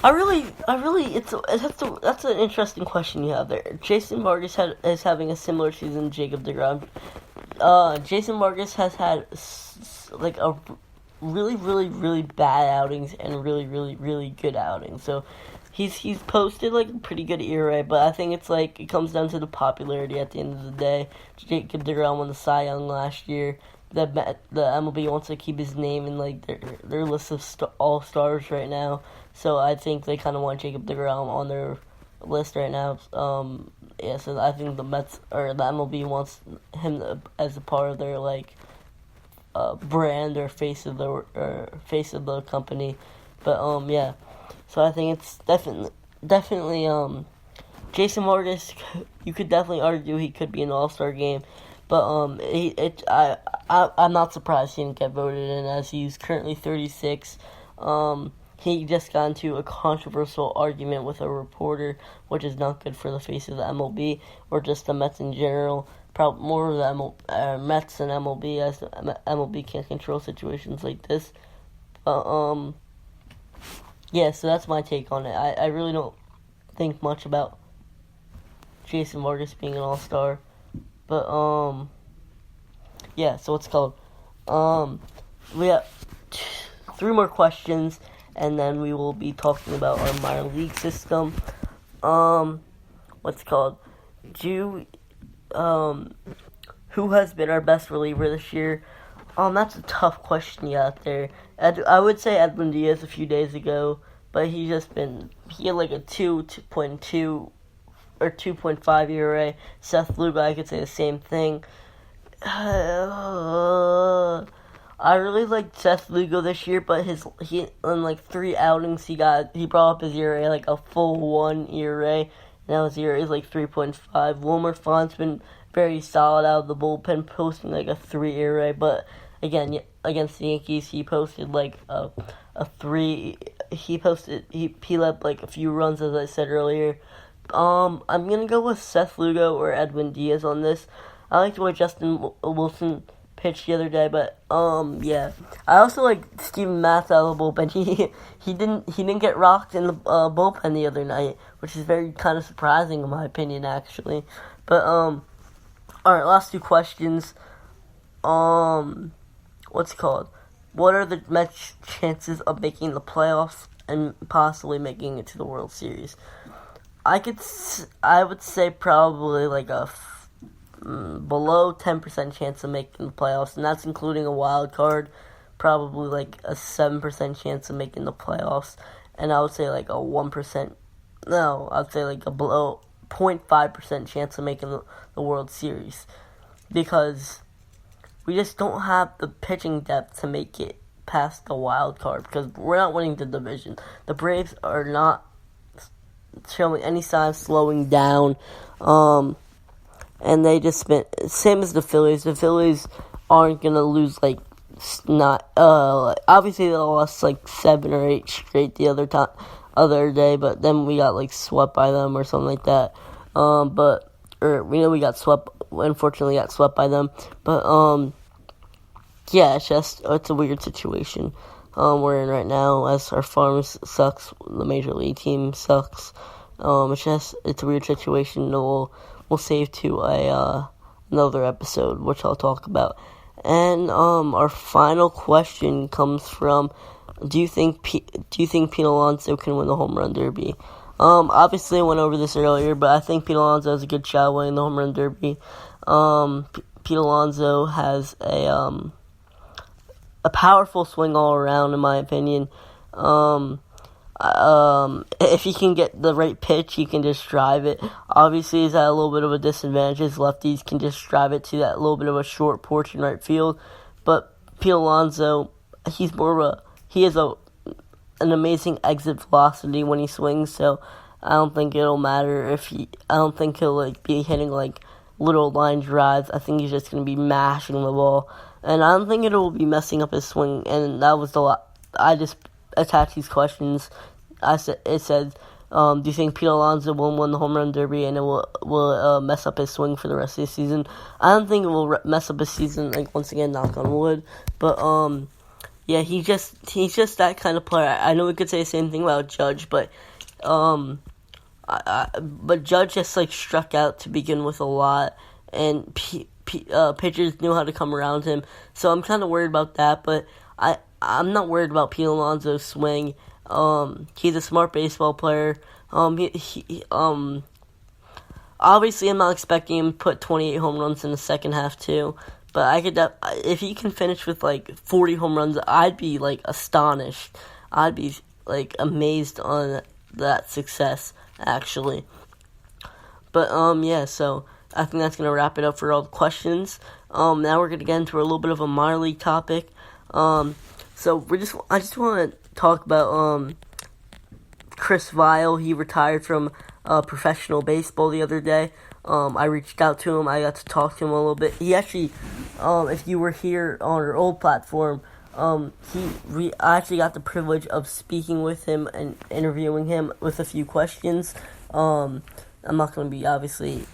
That's an interesting question you have there. Jason Vargas is having a similar season to Jacob deGrom. Jason Vargas has had like a really, really, really bad outings and really, really, really good outings. So he's posted like a pretty good ERA, but I think it's like it comes down to the popularity at the end of the day. Jacob deGrom won the Cy Young last year. The MLB wants to keep his name in like their list of all stars right now. So I think they kind of want Jacob deGrom on their list right now. So I think the Mets or the MLB wants him as a part of their like brand or face of the company. But yeah. So I think it's definitely Jason Vargas. You could definitely argue he could be an All-Star game, but I'm not surprised he didn't get voted in, as he's currently 36. He just got into a controversial argument with a reporter, which is not good for the face of the MLB or just the Mets in general. Probably more of the Mets and MLB, as the MLB can't control situations like this. Yeah, so that's my take on it. I really don't think much about Jason Vargas being an all-star. But, yeah, so what's it called? We have 3 more questions, and then we will be talking about our minor league system. What's it called? Who has been our best reliever this year? That's a tough question you got there. I would say Edwin Diaz a few days ago, but he had like a 2.2 or 2.5 ERA. Seth Lugo, I could say the same thing. I really liked Seth Lugo this year, but he in like 3 outings he brought up his ERA like a full 1 ERA. Now his ERA is like 3.5. Wilmer Font's been very solid out of the bullpen, posting like a 3 ERA, but again, against the Yankees, he posted like a 3. He let like a few runs, as I said earlier. I'm gonna go with Seth Lugo or Edwin Diaz on this. I liked the way Justin Wilson pitched the other day, but yeah. I also like Steven Matz out of the bullpen. He didn't get rocked in the bullpen the other night, which is very kind of surprising in my opinion, actually. But all right, last 2 questions. What's it called? What are the Mets' chances of making the playoffs and possibly making it to the World Series? I would say probably like a below 10% chance of making the playoffs, and that's including a wild card. Probably like a 7% chance of making the playoffs, and I would say like a 1%. No, I'd say like a below 0.5% chance of making the World Series, because we just don't have the pitching depth to make it past the wild card, because we're not winning the division. The Braves are not showing any signs of slowing down, and they just been same as the Phillies. The Phillies aren't gonna lose obviously they lost like 7 or 8 straight the other day, but then we got like swept by them or something like that. We got swept. Unfortunately, got swept by them. But yeah, it's a weird situation we're in right now, as our farm sucks, the major league team sucks. It's a weird situation. We'll save to another episode, which I'll talk about. And our final question comes from: Do you think Pete Alonso can win the home run derby? Obviously I went over this earlier, but I think Pete Alonso has a good shot at winning the home run derby. Pete Alonso has a powerful swing all around, in my opinion. If he can get the right pitch, he can just drive it. Obviously, he's at a little bit of a disadvantage. His lefties can just drive it to that little bit of a short porch in right field. But Pete Alonso, he has an amazing exit velocity when he swings, so I don't think it'll matter I don't think he'll be hitting little line drives. I think he's just going to be mashing the ball, and I don't think it will be messing up his swing. And that was I just attached these questions. It said, do you think Pete Alonso will win the home run derby and it will mess up his swing for the rest of the season? I don't think it will mess up his season, once again, knock on wood. But Yeah, he's just that kind of player. I know we could say the same thing about Judge, but but Judge just like struck out to begin with a lot, and pitchers knew how to come around him. So I'm kind of worried about that, but I'm not worried about Pete Alonso's swing. He's a smart baseball player. Obviously, I'm not expecting him to put 28 home runs in the second half too. But if he can finish with like 40 home runs, I'd be like astonished. I'd be like amazed on that success, actually. But yeah, so I think that's gonna wrap it up for all the questions. Now we're gonna get into a little bit of a minor league topic. So I just want to talk about Chris Vile. He retired from professional baseball the other day. I reached out to him. I got to talk to him a little bit. He actually, if you were here on our old platform, I actually got the privilege of speaking with him and interviewing him with a few questions. I'm not going to be obviously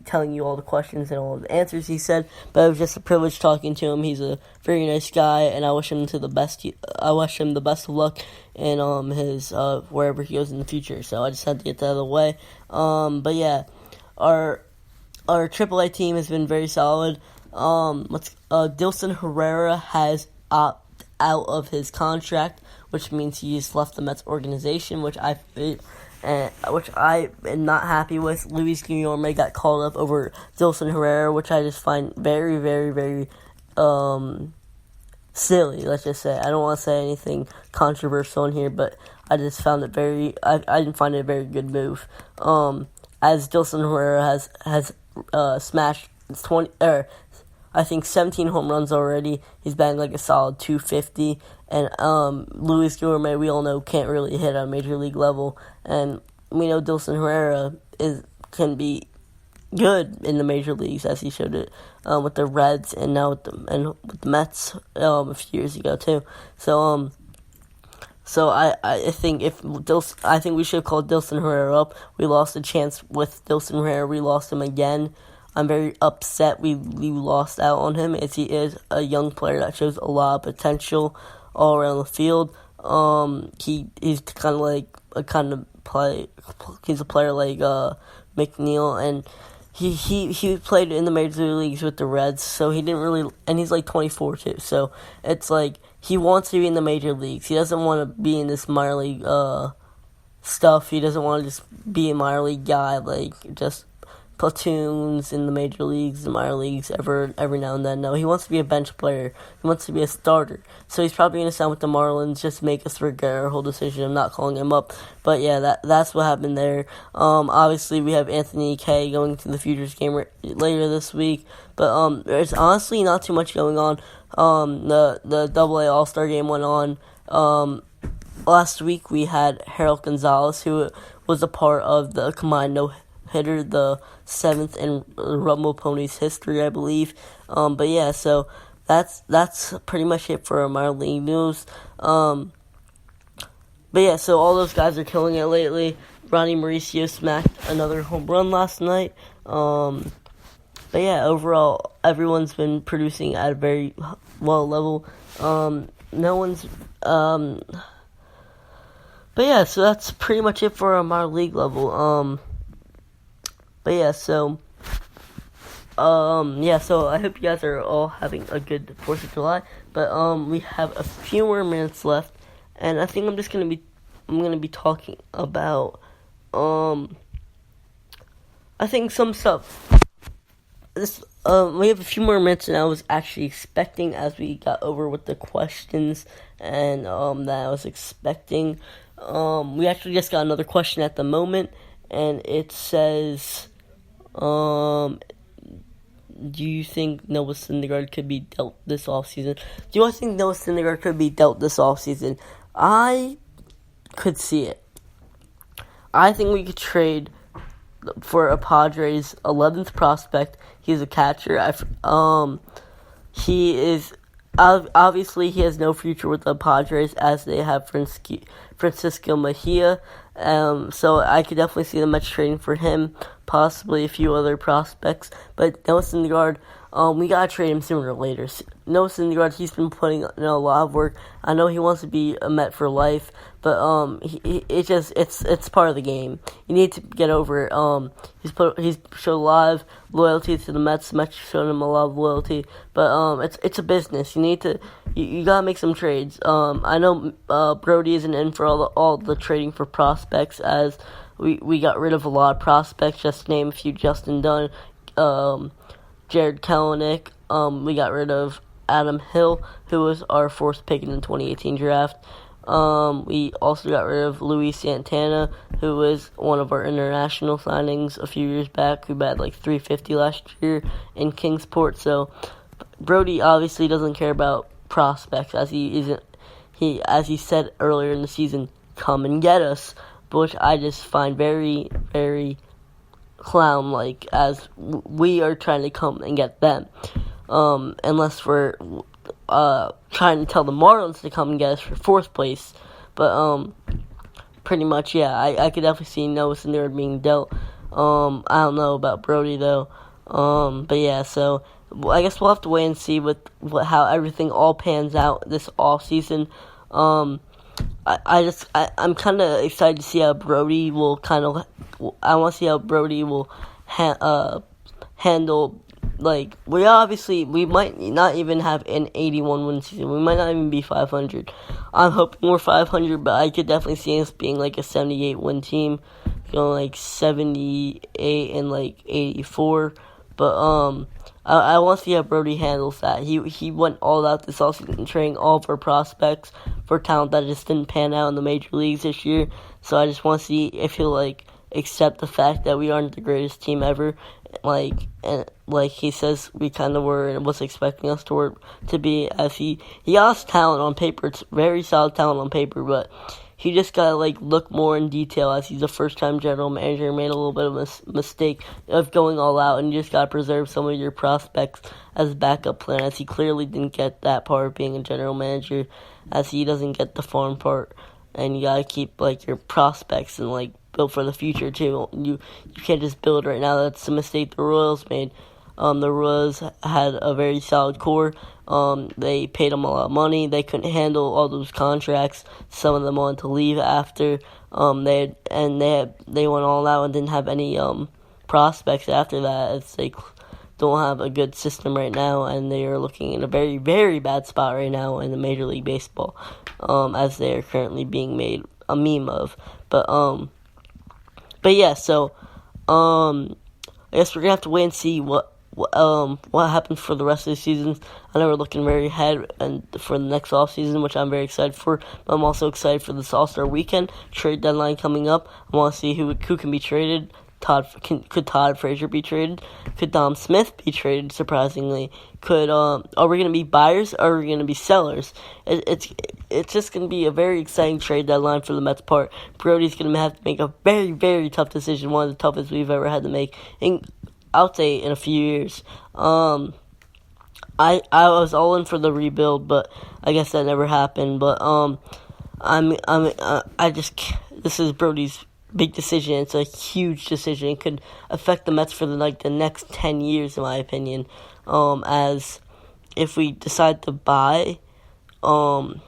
telling you all the questions and all the answers he said, but it was just a privilege talking to him. He's a very nice guy, and I wish him the best of luck in his wherever he goes in the future. So I just had to get that out of the way. But yeah, our AAA team has been very solid. Dilson Herrera has opted out of his contract, which means he's left the Mets organization, which I am not happy with. Luis Guillorme got called up over Dilson Herrera, which I just find very, very, very silly, let's just say. I don't want to say anything controversial in here, but I just found it I didn't find it a very good move. As Dilson Herrera has smashed 17 home runs already. He's batting like a solid 250. And Luis Guillorme, we all know, can't really hit on major league level. And we know Dilson Herrera can be good in the major leagues, as he showed it with the Reds and now with the Mets a few years ago too. So I think I think we should have called Dilson Herrera up. We lost a chance with Dilson Herrera. We lost him again. I'm very upset we lost out on him, as he is a young player that shows a lot of potential all around the field. He's kind of like he's a player like McNeil, and he played in the major leagues with the Reds, so he didn't really, and he's like 24 too, so it's like he wants to be in the major leagues. He doesn't want to be in this minor league stuff. He doesn't want to just be a minor league guy, like just platoons in the major leagues, the minor leagues, every now and then. No, he wants to be a bench player. He wants to be a starter. So he's probably going to sign with the Marlins, just make us regret our whole decision of not calling him up. But yeah, that's what happened there. Obviously we have Anthony Kay going to the Futures game later this week. But there's honestly not too much going on. The AA All-Star game went on. Last week we had Harold Gonzalez, who was a part of the combined no-hitter, the 7th in Rumble Ponies history, I believe. But yeah, so that's pretty much it for our minor league news. But yeah, so all those guys are killing it lately. Ronnie Mauricio smacked another home run last night. But yeah, overall, everyone's been producing at a very well level. No one's but yeah, so that's pretty much it for our minor league level. But yeah, so I hope you guys are all having a good 4th of July. But we have a few more minutes left, and I think I'm gonna be talking about I think some stuff. We have a few more minutes, and I was actually expecting, as we got over with the questions, and that I was expecting. We actually just got another question at the moment, and it says, do you think Noah Syndergaard could be dealt this offseason? Do I think Noah Syndergaard could be dealt this offseason? I could see it. I think we could trade for a Padres 11th prospect. He's a catcher. He is obviously he has no future with the Padres, as they have Francisco Mejia. So I could definitely see the Mets trading for him, possibly a few other prospects. But Noah Syndergaard, we gotta trade him sooner or later. Noah Syndergaard, he's been putting in a lot of work. I know he wants to be a Met for life, but it's part of the game. You need to get over it. He's showed a lot of loyalty to the Mets. The Mets showed him a lot of loyalty, but it's a business. You gotta make some trades. I know Brody isn't in for all the trading for prospects, as we got rid of a lot of prospects. Just to name a few: Justin Dunn, Jared Kelenic. We got rid of Adam Hill, who was our fourth pick in the 2018 draft. We also got rid of Luis Santana, who was one of our international signings a few years back, who had like $350 last year in Kingsport. So Brody obviously doesn't care about prospects, as he said earlier in the season, come and get us, which I just find very, very clown-like, as we are trying to come and get them. Unless we're trying to tell the Marlins to come and get us for fourth place. But pretty much, yeah, I could definitely see Noah Syndergaard being dealt. I don't know about Brody, though. But yeah, so I guess we'll have to wait and see how everything all pans out this off season. I'm kind of excited to see how Brody will I want to see how Brody will handle. Like, we might not even have an 81 win season. We might not even be 500. I'm hoping we're 500, but I could definitely see us being like a 78 win team, like 78 and like 84. But I want to see how Brody handles that. He went all out this offseason, trading all of our prospects for talent that just didn't pan out in the major leagues this year. So I just want to see if he'll accept the fact that we aren't the greatest team ever, like he says we kind of were and was expecting us to be, as he has talent on paper. It's very solid talent on paper, but he just gotta look more in detail, as he's a first-time general manager, made a little bit of a mistake of going all out, and you just gotta preserve some of your prospects as a backup plan, as he clearly didn't get that part of being a general manager, as he doesn't get the farm part, and you gotta keep your prospects and build for the future too. You can't just build right now. That's the mistake the Royals made. The Royals had a very solid core. They paid them a lot of money. They couldn't handle all those contracts. Some of them wanted to leave after. They went all out and didn't have any prospects after that, as they don't have a good system right now, and they are looking in a very, very bad spot right now in the Major League Baseball, as they are currently being made a meme of. But yeah, so I guess we're gonna have to wait and see what happens for the rest of the season. I know we're looking very ahead and for the next off season, which I'm very excited for. But I'm also excited for this All-Star weekend trade deadline coming up. I want to see who can be traded. Could Todd Frazier be traded? Could Dom Smith be traded? Surprisingly, are we gonna be buyers or are we gonna be sellers? It's just gonna be a very exciting trade deadline for the Mets' part. Brody's gonna have to make a very, very tough decision, one of the toughest we've ever had to make, I'll say in a few years. I was all in for the rebuild, but I guess that never happened. But this is Brody's big decision. It's a huge decision. It could affect the Mets for the next 10 years, in my opinion. As if we decide to buy, then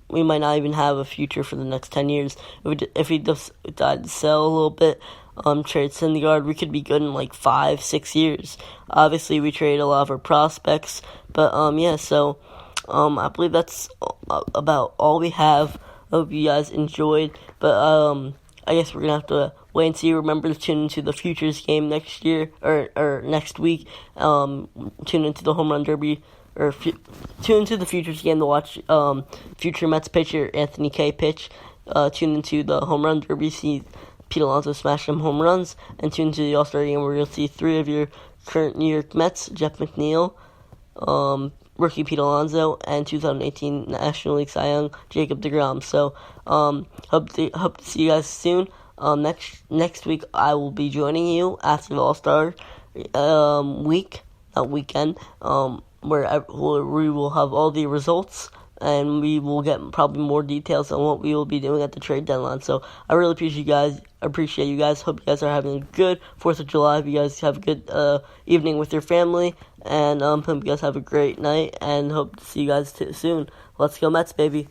we might not even have a future for the next 10 years. If we decide to sell a little bit, trade Syndergaard, we could be good in 5-6 years. Obviously, we trade a lot of our prospects, but yeah. So I believe that's about all we have. Hope you guys enjoyed, but I guess we're gonna have to wait and see. Remember to tune into the Futures game next year or next week. Tune into the Home Run Derby, or tune into the Futures game to watch future Mets pitcher Anthony Kay pitch. Tune into the Home Run Derby, see Pete Alonso smash some home runs, and tune into the All-Star game where you'll see 3 of your current New York Mets: Jeff McNeil, rookie Pete Alonso, and 2018 National League Cy Young Jacob deGrom. So hope to see you guys soon. Next week I will be joining you after the All-Star weekend, where we will have all the results and we will get probably more details on what we will be doing at the trade deadline. So I really appreciate you guys. Hope you guys are having a good 4th of July. Hope you guys have a good evening with your family, and hope you guys have a great night, and hope to see you guys soon. Let's go Mets, baby.